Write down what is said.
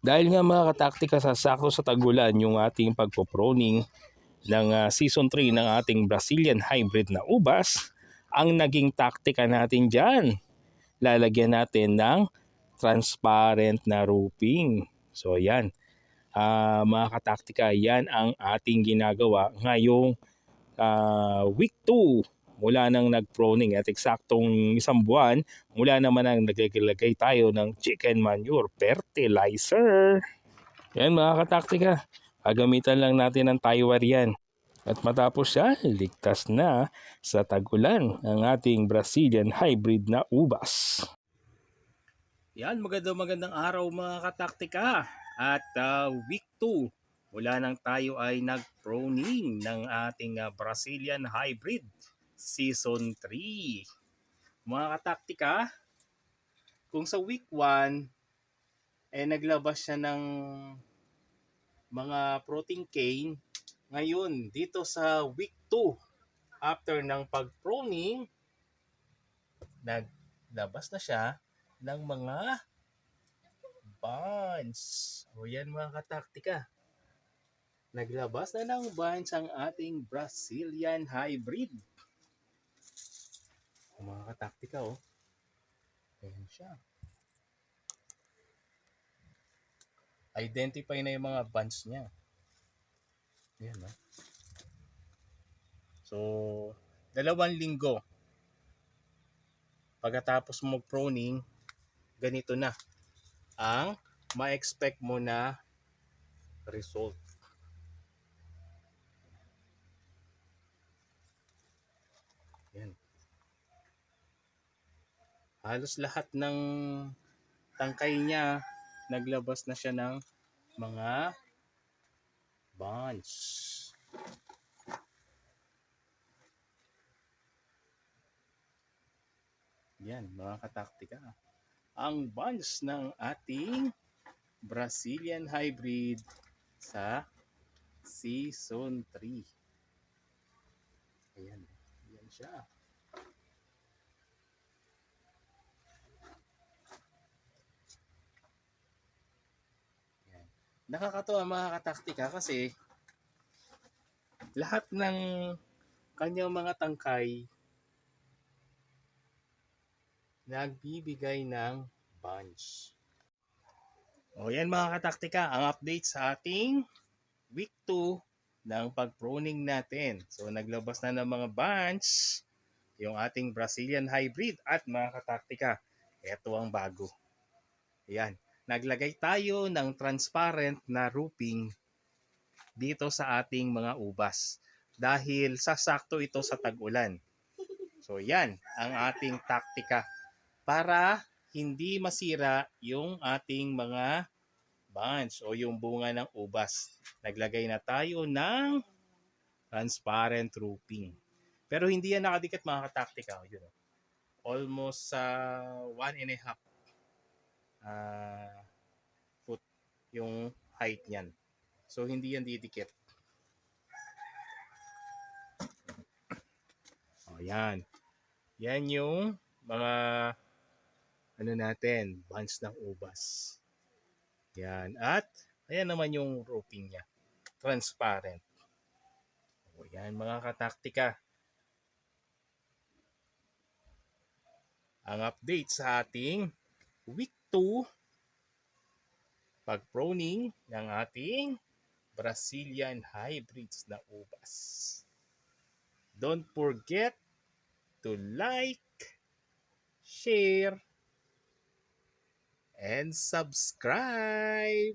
Dahil nga mga kataktika, sasakto sa tagulan yung ating pagpo-proning ng Season 3 ng ating Brazilian Hybrid na ubas, ang naging taktika natin dyan, lalagyan natin ng transparent na roofing. So yan, mga kataktika, yan ang ating ginagawa ngayong week 2 mula nang nag-proning, at eksaktong isang buwan mula naman ang naglagay tayo ng chicken manure fertilizer. Yan mga kataktika, gagamitan lang natin ng Taiwan yan. At matapos siya, ligtas na sa tagulan ang ating Brazilian Hybrid na ubas. Yan, magandang araw mga kataktika. At week 2, mula nang tayo ay nag-proning ng ating Brazilian Hybrid Season 3. Mga kataktika, kung sa week 1, naglabas siya ng mga protein cane, ngayon dito sa week 2, after ng pag-proning, naglabas na siya ng mga bunch. O yan mga kataktika, naglabas na ng bunch ang ating Brazilian Hybrid. O mga kataktika, ayan siya. Identify na yung mga bunch niya. Ayan, no? So, 2 linggo pagkatapos mo proning, ganito na ang ma-expect mo na result. Yan. Halos lahat ng tangkay niya, naglabas na siya ng mga bunch. Yan mga kataktika, ang bunch ng ating Brazilian Hybrid sa Season 3. Ayan, yan siya. Ayan. Nakakatuwa mga kataktika kasi lahat ng kanyang mga tangkay nagbibigay ng bunch. O yan mga kataktika, ang update sa ating week 2 ng pag-proning natin. So naglabas na ng mga bunch yung ating Brazilian Hybrid, at mga kataktika, ito ang bago. Ayan, naglagay tayo ng transparent na roofing dito sa ating mga ubas dahil sasakto ito sa tag-ulan. So yan ang ating taktika para hindi masira yung ating mga bunch o yung bunga ng ubas. Naglagay na tayo ng transparent roofing. Pero hindi yan nakadikit mga kataktika. Yun, almost 1.5 foot yung height niyan. So hindi yan didikit. O yan. Yan yung mga natin, bunch ng ubas. Yan. At ayan naman yung roofing niya. Transparent. O yan mga kataktika. Ang update sa ating week 2 pag-proning ng ating Brazilian Hybrids na ubas. Don't forget to like, share, and subscribe.